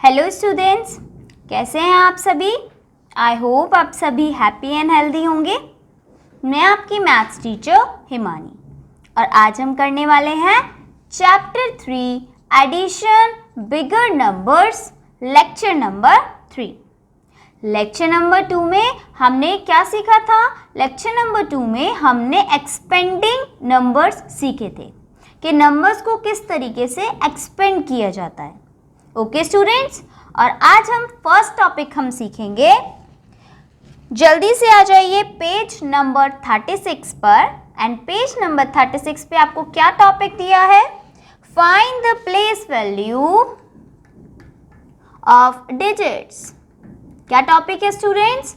Hello students, कैसे हैं आप सभी। आई होप आप सभी हैप्पी एंड हेल्दी होंगे। मैं आपकी मैथ्स टीचर हिमानी और आज हम करने वाले हैं chapter 3 addition bigger numbers lecture number 3। Lecture number 2 में हमने क्या सीखा था। लेक्चर नंबर 2 में हमने एक्सपेंडिंग नंबर्स सीखे थे कि नंबर्स को किस तरीके से एक्सपेंड किया जाता है। ओके स्टूडेंट्स, और आज हम फर्स्ट टॉपिक हम सीखेंगे। जल्दी से आ जाइए पेज नंबर 36 पर। एंड पेज नंबर 36 पे आपको क्या टॉपिक दिया है, find the place value of digits. क्या टॉपिक है students,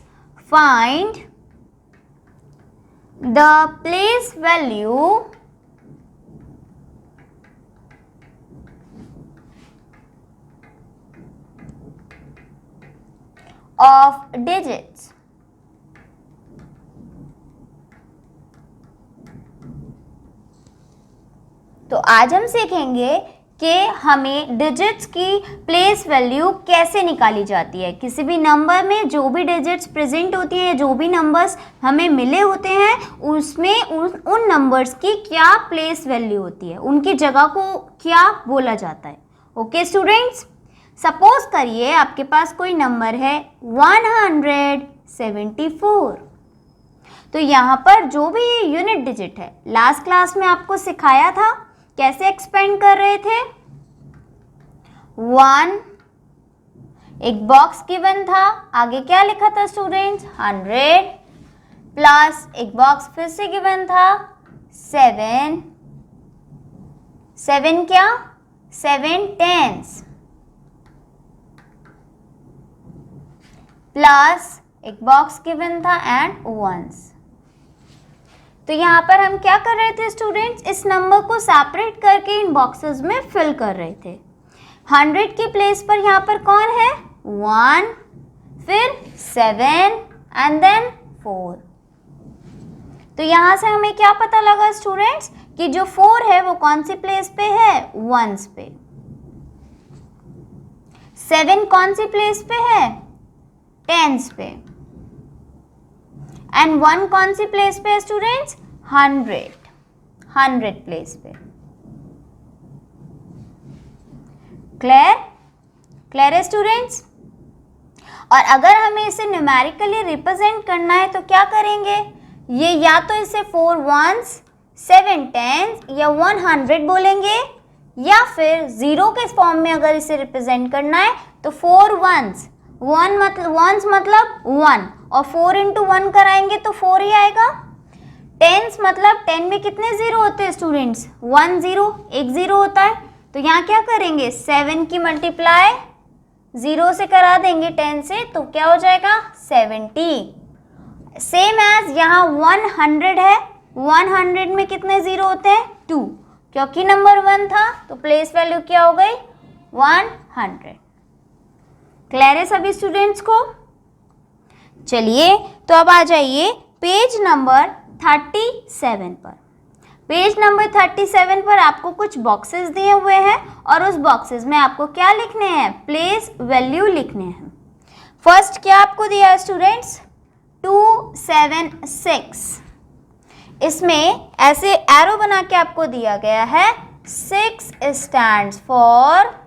find the place value of digits. तो आज हम सीखेंगे कि हमें डिजिट्स की प्लेस वैल्यू कैसे निकाली जाती है। किसी भी नंबर में जो भी डिजिट्स प्रेजेंट होती हैं, जो भी नंबर्स हमें मिले होते हैं, उसमें उन नंबर्स की क्या प्लेस वैल्यू होती है, उनकी जगह को क्या बोला जाता है। ओके स्टूडेंट्स, सपोज करिए आपके पास कोई नंबर है 174। तो यहाँ पर जो भी ये यूनिट डिजिट है, लास्ट क्लास में आपको सिखाया था कैसे एक्सपेंड कर रहे थे। 1 एक बॉक्स गिवन था, आगे क्या लिखा था स्टूडेंट्स 100 प्लस एक बॉक्स फिर से गिवन था 7 क्या 7 टेंस प्लस एक बॉक्स गिवन था एंड वंस। तो यहाँ पर हम क्या कर रहे थे स्टूडेंट्स, इस नंबर को सेपरेट करके इन बॉक्सेस में फिल कर रहे थे। 100 की प्लेस पर यहाँ पर कौन है 1, फिर 7 एंड देन 4। तो यहाँ से हमें क्या पता लगा स्टूडेंट्स कि जो 4 है वो कौन सी प्लेस पे है, वंस पे। 7 कौन सी प्लेस पे है, टेंस पे। एंड 1 कौन सी प्लेस पे है स्टूडेंट्स, 100 प्लेस पे। क्लियर है स्टूडेंट्स। और अगर हमें इसे न्यूमेरिकली रिप्रेजेंट करना है तो क्या करेंगे, ये या तो इसे 4 वंस 7 टेंस या 100 बोलेंगे, या फिर 0 के फॉर्म में अगर इसे रिप्रेजेंट करना है तो 4 वंस 1 मतलब 1 और 4 इंटू 1 कराएंगे तो 4 ही आएगा। टेंस मतलब 10 में कितने जीरो होते हैं स्टूडेंट्स, 1 0 एक जीरो होता है। तो यहाँ क्या करेंगे 7 की मल्टीप्लाई 0 से करा देंगे 10 से, तो क्या हो जाएगा 70। सेम एज यहाँ 100 है, 100 में कितने जीरो होते हैं 2, क्योंकि नंबर 1 था तो प्लेस वैल्यू क्या हो गई 100। क्लियर है सभी स्टूडेंट्स को। चलिए तो अब आ जाइए पेज नंबर 37 पर। पेज नंबर 37 पर आपको कुछ बॉक्सेस दिए हुए हैं और उस बॉक्सेस में आपको क्या लिखने हैं, प्लेस वैल्यू लिखने हैं। फर्स्ट क्या आपको दिया है स्टूडेंट्स 276। इसमें ऐसे एरो बना के आपको दिया गया है 6 स्टैंड्स फॉर।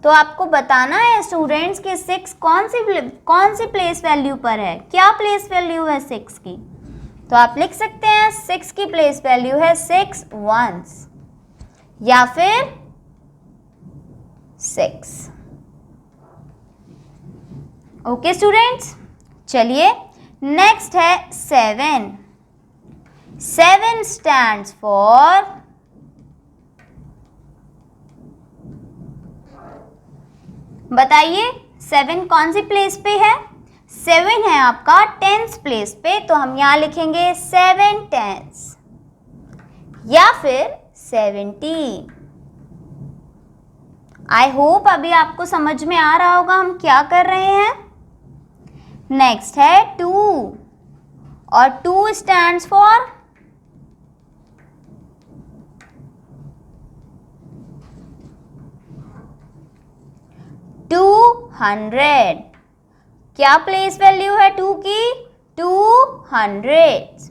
तो आपको बताना है स्टूडेंट्स कि 6 कौन सी प्लेस वैल्यू पर है, क्या प्लेस वैल्यू है 6 की। तो आप लिख सकते हैं 6 की प्लेस वैल्यू है 6 वंस या फिर 6। ओके स्टूडेंट्स, चलिए नेक्स्ट है 7 स्टैंड्स फॉर। बताइए 7 कौन सी प्लेस पे है, 7 है आपका टेंस प्लेस पे, तो हम यहाँ लिखेंगे 7 टेंस या फिर 70। आई होप अभी आपको समझ में आ रहा होगा हम क्या कर रहे हैं। नेक्स्ट है 2 और 2 स्टैंड्स फॉर, 200। क्या प्लेस वैल्यू है 2 की? 200।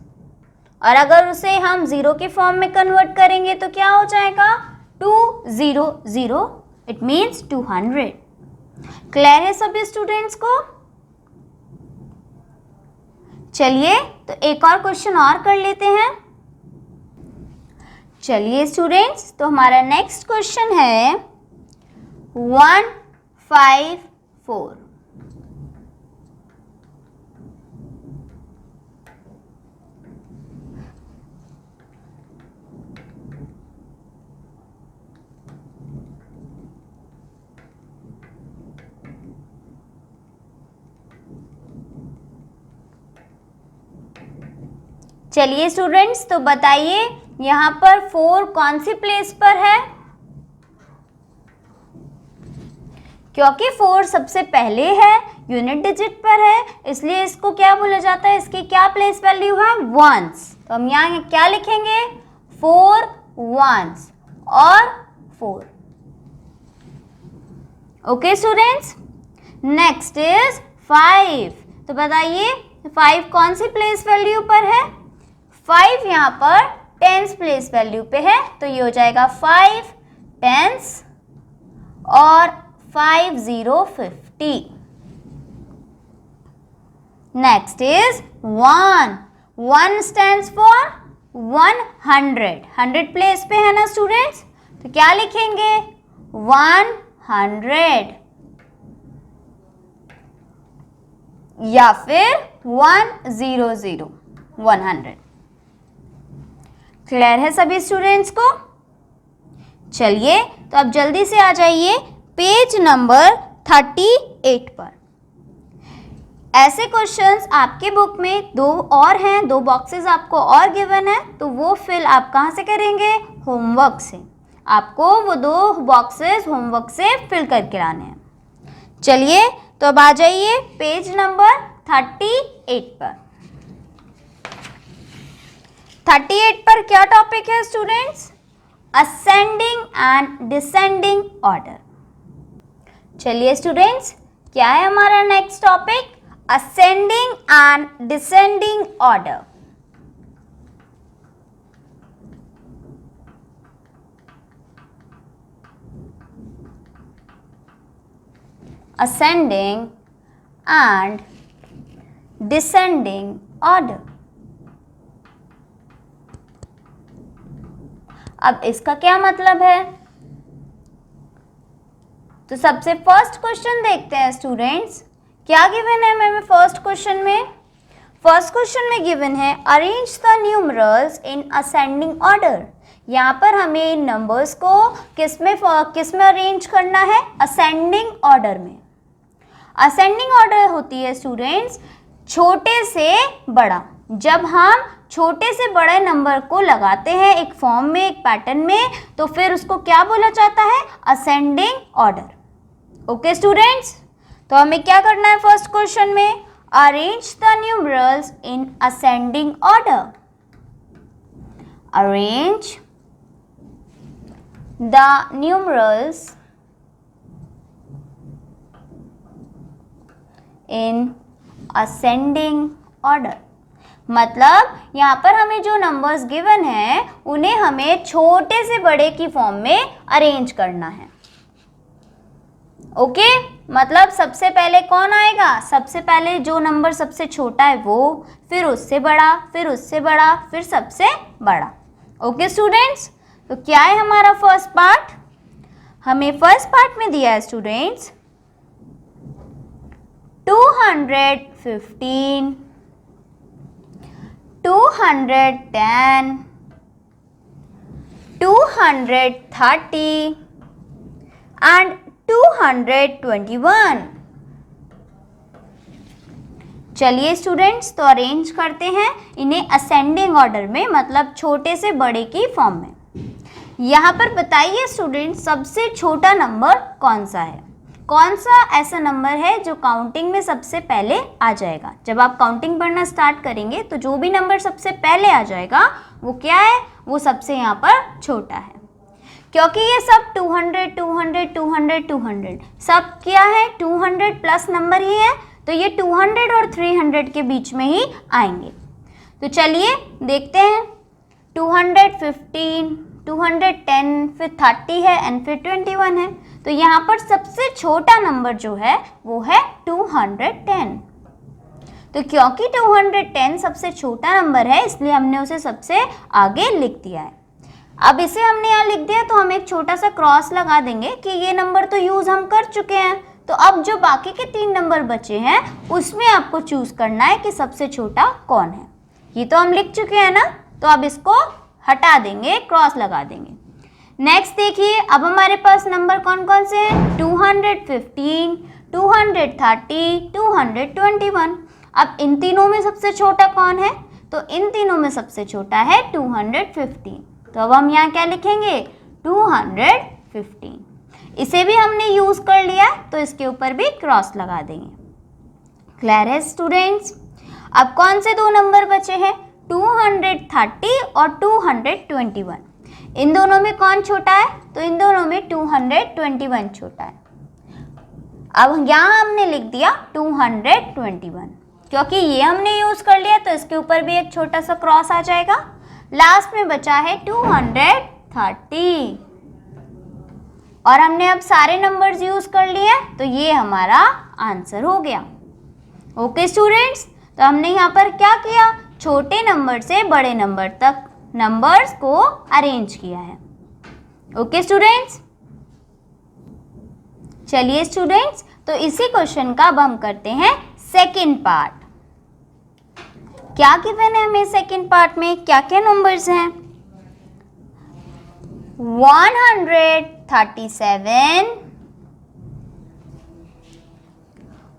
और अगर उसे हम 0 के फॉर्म में कन्वर्ट करेंगे तो क्या हो जाएगा? 200, इट मीन्स 200। क्लियर है सभी स्टूडेंट्स को? चलिए तो एक और क्वेश्चन और कर लेते हैं। चलिए स्टूडेंट्स, तो हमारा नेक्स्ट क्वेश्चन है 154। चलिए स्टूडेंट्स, तो बताइए यहाँ पर 4 कौन सी प्लेस पर है? क्योंकि 4 सबसे पहले है, यूनिट डिजिट पर है, इसलिए इसको क्या बोला जाता है? इसकी क्या प्लेस वैल्यू है? 1s। तो हम यहाँ क्या लिखेंगे? 4 1s और 4। Okay students, next is 5। तो बताइए 5 कौन सी प्लेस वैल्यू पर है? 5 यहाँ पर 10s प्लेस वैल्यू पे है, तो ये हो जाएगा 5 10s और 5 0 50। Next is 1। 1 stands for 100। 100 place पे है ना स्टूडेंट्स, तो क्या लिखेंगे? 100 या फिर 100 100। क्लियर है सभी स्टूडेंट्स को? चलिए तो अब जल्दी से आ जाइए पेज नंबर 38 पर। ऐसे क्वेश्चंस आपके बुक में 2 और हैं, 2 बॉक्सेस आपको और गिवन है, तो वो फिल आप कहाँ से करेंगे? होमवर्क से। आपको वो 2 बॉक्सेस होमवर्क से फिल करके लाने हैं। चलिए तो अब आ जाइए पेज नंबर 38 पर। 38 पर क्या टॉपिक है students? Ascending and descending order. चलिए स्टूडेंट्स, क्या है हमारा next topic? Ascending and descending order. Ascending and descending order. अब इसका क्या मतलब है? तो सबसे फर्स्ट क्वेश्चन देखते हैं स्टूडेंट्स, क्या गिवन है हमें फर्स्ट क्वेश्चन में? फर्स्ट क्वेश्चन में गिवन है arrange the numerals in ascending order. यहाँ पर हमें इन नंबर्स को किस में अरेंज करना है? असेंडिंग ऑर्डर में। असेंडिंग ऑर्डर होती है स्टूडेंट्स छोटे से बड़ा। जब हम छोटे से बड़े नंबर को लगाते हैं एक फॉर्म में, एक पैटर्न में, तो फिर उसको क्या बोला जाता है? Ascending order. ओके स्टूडेंट्स, तो हमें क्या करना है फर्स्ट क्वेश्चन में? Arrange the numerals in ascending order. Arrange the numerals in ascending order. मतलब यहाँ पर हमें जो नंबर्स गिवन हैं उन्हें हमें छोटे से बड़े की फॉर्म में अरेंज करना है। ओके, मतलब सबसे पहले कौन आएगा? सबसे पहले जो नंबर सबसे छोटा है वो, फिर उससे बड़ा, फिर उससे बड़ा, फिर सबसे बड़ा। ओके स्टूडेंट्स, तो क्या है हमारा फर्स्ट पार्ट? हमें फर्स्ट पार्ट में दिया है स्टूडेंट्स 215, 210, 230 and 221। चलिए स्टूडेंट्स, तो अरेंज करते हैं इन्हें असेंडिंग ऑर्डर में, मतलब छोटे से बड़े की फॉर्म में। यहाँ पर बताइए स्टूडेंट्स सबसे छोटा नंबर कौन सा है? कौन सा ऐसा नंबर है जो काउंटिंग में सबसे पहले आ जाएगा? जब आप काउंटिंग पढ़ना स्टार्ट करेंगे तो जो भी नंबर सबसे पहले आ जाएगा वो क्या है? वो सबसे यहाँ पर छोटा है। क्योंकि ये सब 200 200 200 200 सब क्या है 200 प्लस नंबर ही है, तो ये 200 और 300 के बीच में ही आएंगे। तो चलिए देखते हैं 215 210 फिर 30 है एंड फिर 21 है। तो यहाँ पर सबसे छोटा नंबर जो है वो है 210। तो क्योंकि 210 सबसे छोटा नंबर है इसलिए हमने उसे सबसे आगे लिख दिया है। अब इसे हमने यहाँ लिख दिया तो हम एक छोटा सा क्रॉस लगा देंगे कि ये नंबर तो यूज हम कर चुके हैं। तो अब जो बाकी के 3 नंबर बचे हैं उसमें आपको चूज करना है कि सबसे छोटा कौन है। ये तो हम लिख चुके हैं ना, तो अब इसको हटा देंगे, क्रॉस लगा देंगे। नेक्स्ट देखिए अब हमारे पास नंबर कौन कौन से हैं 215 230 221। अब इन तीनों में सबसे छोटा कौन है, तो इन तीनों में सबसे छोटा है 215। तो अब हम यहाँ क्या लिखेंगे 215। इसे भी हमने यूज कर लिया तो इसके ऊपर भी क्रॉस लगा देंगे। क्लियर है स्टूडेंट्स। अब कौन से 2 नंबर बचे हैं 230 और 221। इन दोनों में कौन छोटा है, तो इन दोनों में 221 छोटा है। अब यहाँ हमने लिख दिया 221 क्योंकि ये हमने यूज कर लिया तो इसके ऊपर भी एक छोटा सा क्रॉस आ जाएगा। लास्ट में बचा है 230 और हमने अब सारे नंबर्स यूज कर लिए तो ये हमारा आंसर हो गया। ओके स्टूडेंट्स, तो हमने यहाँ पर क्या किया, छोटे नंबर से बड़े नंबर तक नंबर्स को अरेंज किया है। ओके स्टूडेंट्स, चलिए स्टूडेंट्स, तो इसी क्वेश्चन का अब हम करते हैं सेकंड पार्ट। क्या गिवन है हमें सेकंड पार्ट में, क्या क्या नंबर्स हैं 137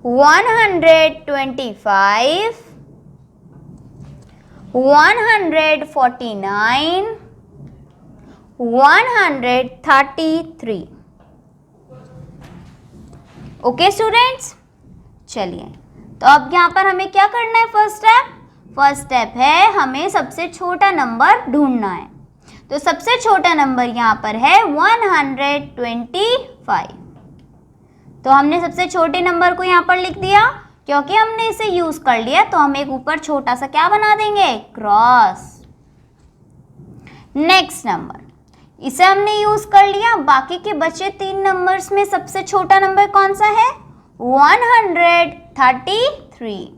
125 149 133। ओके स्टूडेंट्स, चलिए तो अब यहाँ पर हमें क्या करना है, फर्स्ट स्टेप है हमें सबसे छोटा नंबर ढूंढना है। तो सबसे छोटा नंबर यहाँ पर है 125। तो हमने सबसे छोटे नंबर को यहाँ पर लिख दिया, क्योंकि हमने इसे यूज कर लिया तो हम एक ऊपर छोटा सा क्या बना देंगे, क्रॉस। नेक्स्ट नंबर, इसे हमने यूज कर लिया, बाकी के बचे 3 नंबर्स में सबसे छोटा नंबर कौन सा है 133।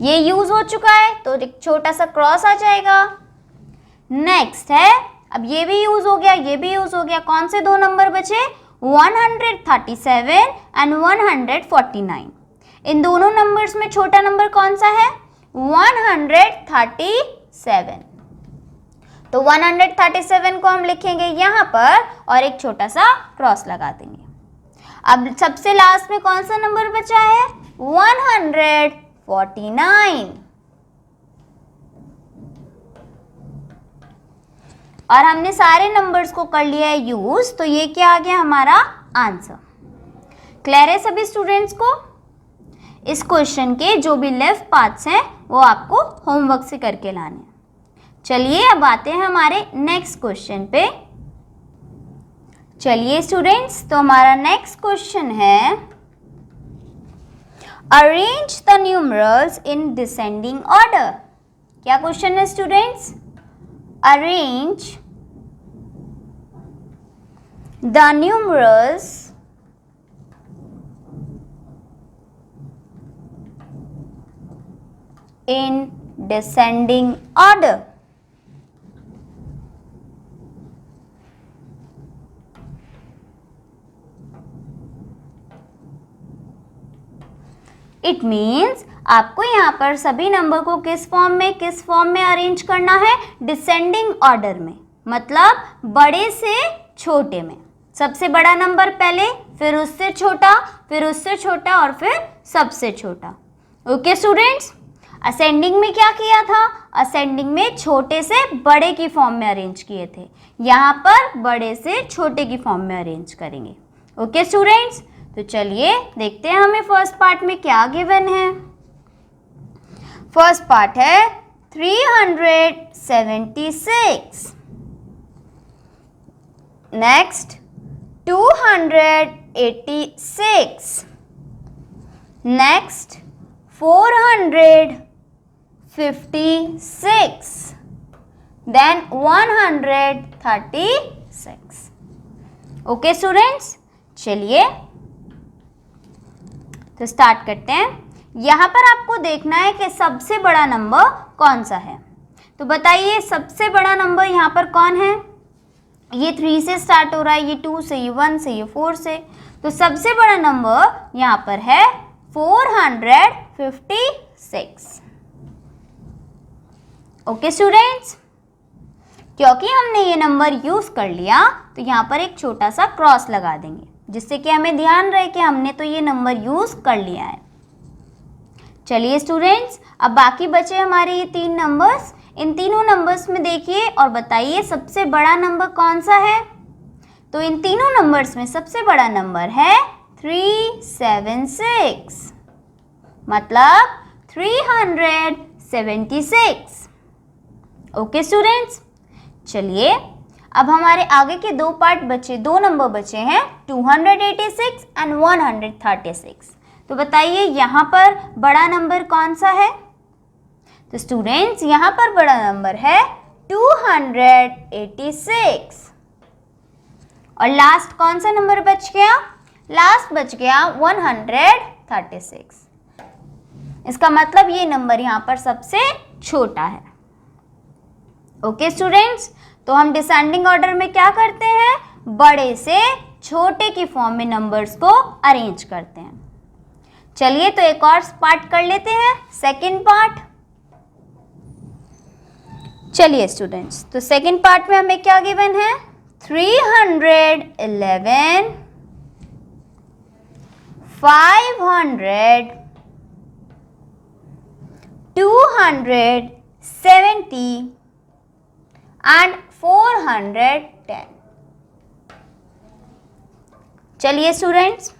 ये यूज हो चुका है तो एक छोटा सा क्रॉस आ जाएगा। नेक्स्ट है, अब ये भी यूज हो गया, ये भी यूज हो गया। कौन से 2 नंबर बचे 137 एंड 149। इन दोनों नंबर्स में छोटा नंबर कौन सा है 137। तो 137 को हम लिखेंगे यहाँ पर और एक छोटा सा क्रॉस लगा देंगे। अब सबसे लास्ट में कौन सा नंबर बचा है 149 और हमने सारे नंबर्स को कर लिया है यूज, तो ये क्या आ गया हमारा आंसर। क्लियर है सभी स्टूडेंट्स को। इस क्वेश्चन के जो भी लेफ्ट पार्ट्स हैं वो आपको होमवर्क से करके लाने हैं। चलिए अब आते हैं हमारे नेक्स्ट क्वेश्चन पे। चलिए स्टूडेंट्स, तो हमारा नेक्स्ट क्वेश्चन है arrange the numerals in descending order. क्या क्वेश्चन है students, arrange the numerals in descending order। It means आपको यहाँ पर सभी नंबर को किस फॉर्म में अरेंज करना है, डिसेंडिंग ऑर्डर में, मतलब बड़े से छोटे में। सबसे बड़ा नंबर पहले, फिर उससे छोटा, फिर उससे छोटा और फिर सबसे छोटा। ओके स्टूडेंट्स, असेंडिंग में क्या किया था, असेंडिंग में छोटे से बड़े की फॉर्म में अरेंज किए थे, यहाँ पर बड़े से छोटे की फॉर्म में अरेंज करेंगे। ओके स्टूडेंट्स, तो चलिए देखते हैं हमें फर्स्ट पार्ट में क्या गिवन है। फर्स्ट पार्ट है 376। Next 286, next 456, then 136। Okay students, चलिए तो स्टार्ट करते हैं। यहाँ पर आपको देखना है कि सबसे बड़ा नंबर कौन सा है। तो बताइए सबसे बड़ा नंबर यहाँ पर कौन है? ये 3 से स्टार्ट हो रहा है, ये 2 से, ये 1 से, ये 4 से। तो सबसे बड़ा नंबर यहाँ पर है 456। ओके स्टूडेंट्स, क्योंकि हमने ये नंबर यूज कर लिया तो यहाँ पर एक छोटा सा क्रॉस लगा देंगे, जिससे कि हमें ध्यान रहे कि हमने तो ये नंबर यूज कर लिया है। चलिए स्टूडेंट्स, अब बाकी बचे हमारे ये 3 नंबर्स। इन तीनों नंबर्स में देखिए और बताइए सबसे बड़ा नंबर कौन सा है। तो इन तीनों नंबर्स में सबसे बड़ा नंबर है 376, मतलब 376। ओके स्टूडेंट्स, चलिए अब हमारे आगे के 2 पार्ट बचे, 2 नंबर बचे हैं 286 एंड 136। तो बताइए यहाँ पर बड़ा नंबर कौन सा है? तो स्टूडेंट्स यहाँ पर बड़ा नंबर है 286। और लास्ट कौन सा नंबर बच गया? लास्ट बच गया 136। इसका मतलब ये नंबर यहाँ पर सबसे छोटा है। ओके स्टूडेंट्स, तो हम डिसेंडिंग ऑर्डर में क्या करते हैं? बड़े से छोटे की फॉर्म में नंबर्स को अरेंज करते हैं। चलिए तो एक और पार्ट कर लेते हैं, सेकंड पार्ट। चलिए स्टूडेंट्स, तो सेकंड पार्ट में हमें क्या गिवन है? 311, 500, 270 एंड 410। चलिए स्टूडेंट्स,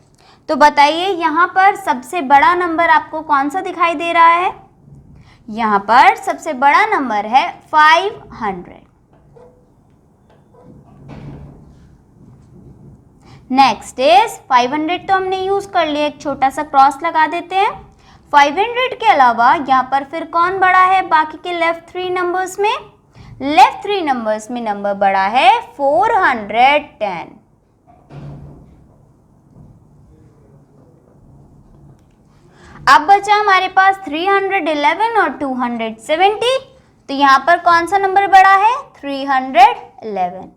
तो बताइए यहाँ पर सबसे बड़ा नंबर आपको कौन सा दिखाई दे रहा है? यहाँ पर सबसे बड़ा नंबर है 500। नेक्स्ट इज 500, तो हमने यूज कर लिया, एक छोटा सा क्रॉस लगा देते हैं। 500 के अलावा यहाँ पर फिर कौन बड़ा है बाकी के लेफ्ट 3 नंबर्स में? लेफ्ट 3 नंबर्स में नंबर बड़ा है 410। अब बचा हमारे पास 311 और 270। तो यहाँ पर कौन सा नंबर बड़ा है? 311।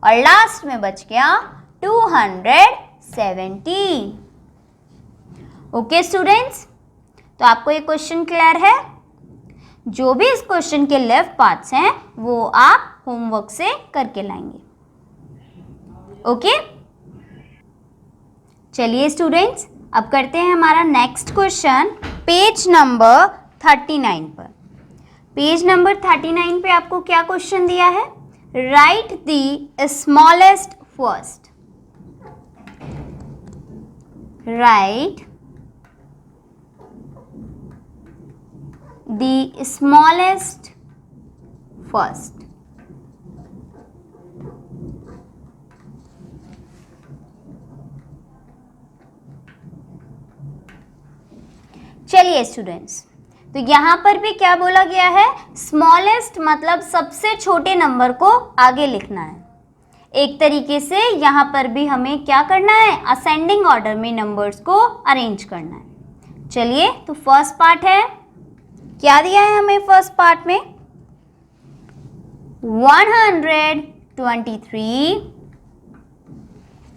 और लास्ट में बच गया 270। ओके स्टूडेंट्स, तो आपको ये क्वेश्चन क्लियर है? जो भी इस क्वेश्चन के लेफ्ट पार्ट्स हैं वो आप होमवर्क से करके लाएंगे। ओके, चलिए स्टूडेंट्स, अब करते हैं हमारा नेक्स्ट क्वेश्चन पेज नंबर 39 पर। पेज नंबर 39 पे आपको क्या क्वेश्चन दिया है? Right the smallest first. Right the smallest first. चलिए स्टूडेंट्स, तो यहाँ पर भी क्या बोला गया है? स्मॉलेस्ट मतलब सबसे छोटे नंबर को आगे लिखना है। एक तरीके से यहाँ पर भी हमें क्या करना है? असेंडिंग ऑर्डर में नंबर्स को अरेंज करना है। चलिए, तो फर्स्ट पार्ट है, क्या दिया है हमें फर्स्ट पार्ट में? 123,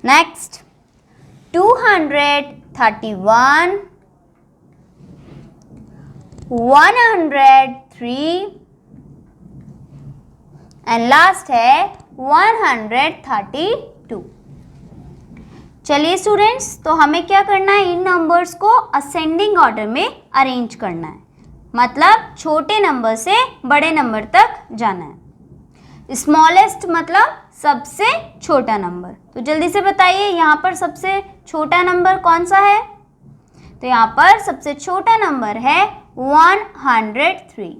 नेक्स्ट 231, 103 एंड लास्ट है 132। चलिए स्टूडेंट्स, तो हमें क्या करना है? इन नंबर्स को असेंडिंग ऑर्डर में अरेंज करना है, मतलब छोटे नंबर से बड़े नंबर तक जाना है। स्मॉलेस्ट मतलब सबसे छोटा नंबर। तो जल्दी से बताइए यहाँ पर सबसे छोटा नंबर कौन सा है? तो यहाँ पर सबसे छोटा नंबर है 103,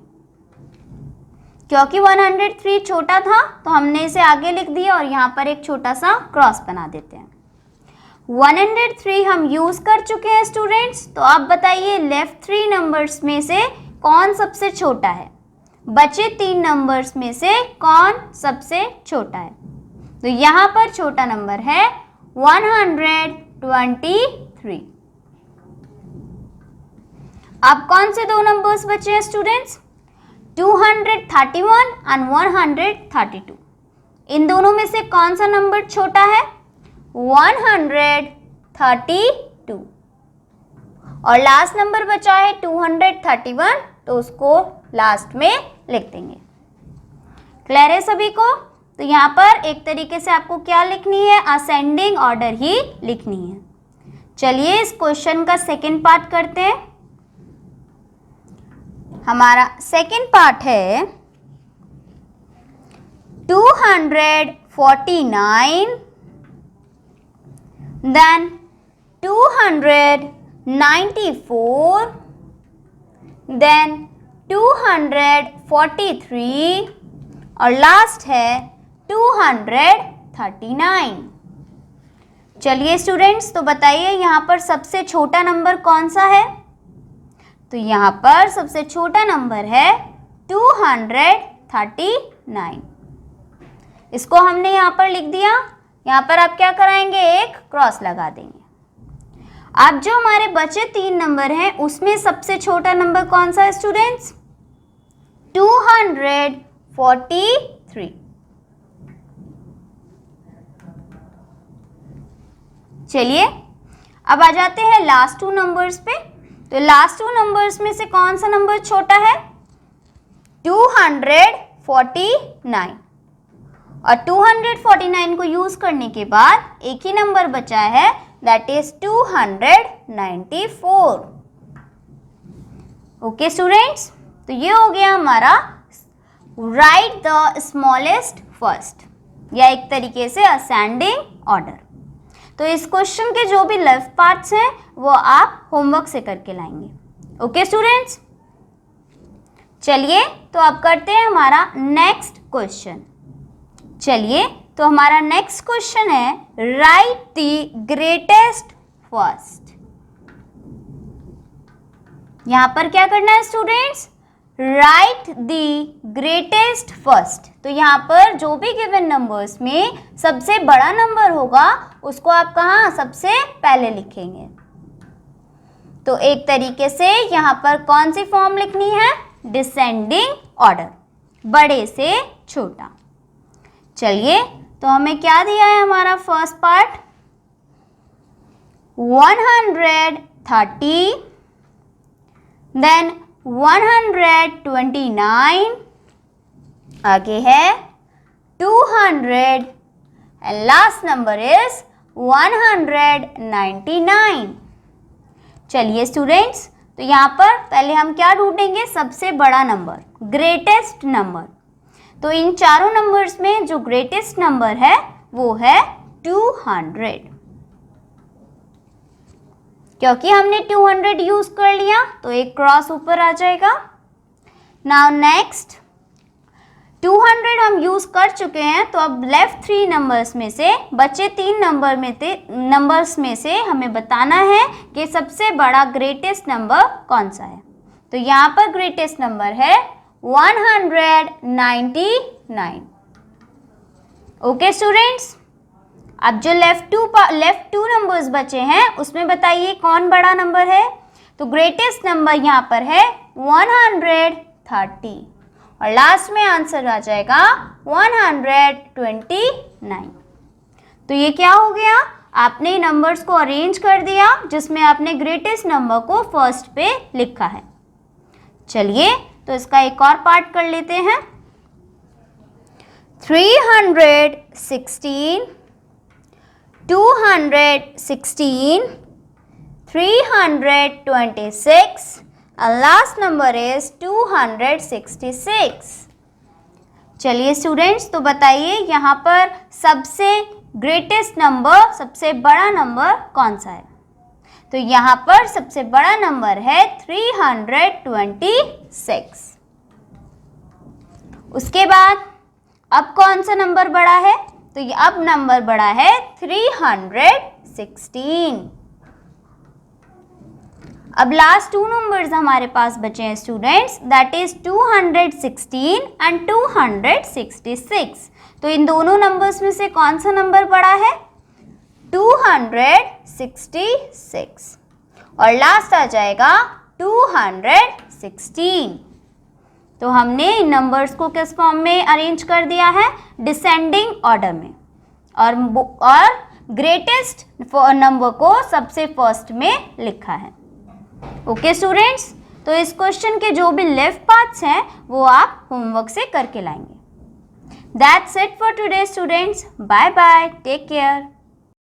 क्योंकि 103 छोटा था तो हमने इसे आगे लिख दिया और यहाँ पर एक छोटा सा क्रॉस बना देते हैं। 103 हम यूज कर चुके हैं स्टूडेंट्स। तो आप बताइए लेफ्ट 3 नंबर्स में से कौन सबसे छोटा है? बचे 3 नंबर्स में से कौन सबसे छोटा है? तो यहाँ पर छोटा नंबर है 123। अब कौन से दो नंबर्स बचे हैं स्टूडेंट्स? 231 एंड 132। इन दोनों में से कौन सा नंबर छोटा है? 132। और लास्ट नंबर बचा है 231, तो उसको लास्ट में लिख देंगे। क्लियर है सभी को? तो यहाँ पर एक तरीके से आपको क्या लिखनी है? असेंडिंग ऑर्डर ही लिखनी है। चलिए इस क्वेश्चन का सेकंड पार्ट करते हैं। हमारा सेकंड पार्ट है 249 देन 294 देन 243 और लास्ट है 239। चलिए स्टूडेंट्स, तो बताइए यहाँ पर सबसे छोटा नंबर कौन सा है? तो यहाँ पर सबसे छोटा नंबर है 239। इसको हमने यहाँ पर लिख दिया। यहाँ पर आप क्या कराएंगे? एक क्रॉस लगा देंगे। अब जो हमारे बचे 3 नंबर हैं उसमें सबसे छोटा नंबर कौन सा है स्टूडेंट्स? 243। चलिए अब आ जाते हैं लास्ट 2 नंबर्स पे। तो लास्ट 2 नंबर्स में से कौन सा नंबर छोटा है? 249। और 249 को यूज करने के बाद एक ही नंबर बचा है, दैट इज 294। ओके स्टूडेंट्स, तो ये हो गया हमारा राइट द स्मॉलेस्ट फर्स्ट, या एक तरीके से असेंडिंग ऑर्डर। तो इस क्वेश्चन के जो भी लेफ्ट पार्ट्स हैं वो आप होमवर्क से करके लाएंगे। ओके स्टूडेंट्स, चलिए तो अब करते हैं हमारा नेक्स्ट क्वेश्चन। चलिए तो हमारा नेक्स्ट क्वेश्चन है राइट द ग्रेटेस्ट फर्स्ट। यहां पर क्या करना है students? Right the greatest first. तो यहाँ पर जो भी गिवन नंबर्स में सबसे बड़ा नंबर होगा उसको आप कहाँ सबसे पहले लिखेंगे। तो एक तरीके से यहाँ पर कौन सी फॉर्म लिखनी है? डिसेंडिंग ऑर्डर, बड़े से छोटा। चलिए तो हमें क्या दिया है हमारा फर्स्ट पार्ट? 130 देन 129, आगे है 200 एंड लास्ट नंबर इज 199। चलिए स्टूडेंट्स, तो यहाँ पर पहले हम क्या ढूंढेंगे? सबसे बड़ा नंबर, ग्रेटेस्ट नंबर। तो इन चारों नंबर्स में जो ग्रेटेस्ट नंबर है वो है 200, क्योंकि हमने 200 यूज कर लिया तो एक क्रॉस ऊपर आ जाएगा। नाउ नेक्स्ट 200 हम यूज कर चुके हैं, तो अब लेफ्ट 3 नंबर्स में से बचे 3 नंबर्स में से हमें बताना है कि सबसे बड़ा ग्रेटेस्ट नंबर कौन सा है। तो यहाँ पर ग्रेटेस्ट नंबर है 199। ओके स्टूडेंट्स, अब जो लेफ्ट टू नंबर्स बचे हैं उसमें बताइए कौन बड़ा नंबर है। तो ग्रेटेस्ट नंबर यहाँ पर है 130 और लास्ट में आंसर आ जाएगा 129। तो ये क्या हो गया? आपने नंबर्स को अरेंज कर दिया जिसमें आपने ग्रेटेस्ट नंबर को फर्स्ट पे लिखा है। चलिए तो इसका एक और पार्ट कर लेते हैं। 316, 216, 326 and last number is 266। चलिए स्टूडेंट्स, तो बताइए यहाँ पर सबसे ग्रेटेस्ट नंबर, सबसे बड़ा नंबर कौन सा है? तो यहाँ पर सबसे बड़ा नंबर है 326। उसके बाद अब कौन सा नंबर बड़ा है, तो ये अब नंबर बड़ा है 316। अब लास्ट टू नंबर्स हमारे पास बचे हैं स्टूडेंट्स, दैट इज 216 एंड 266। तो इन दोनों नंबर्स में से कौन सा नंबर बड़ा है, 266, और लास्ट आ जाएगा 216। तो हमने इन नंबर्स को किस फॉर्म में अरेंज कर दिया है, डिसेंडिंग ऑर्डर में, और ग्रेटेस्ट नंबर को सबसे फर्स्ट में लिखा है। ओके स्टूडेंट्स, तो इस क्वेश्चन के जो भी लेफ्ट पार्ट्स हैं वो आप होमवर्क से करके लाएंगे। That's it for today students, bye bye, take care.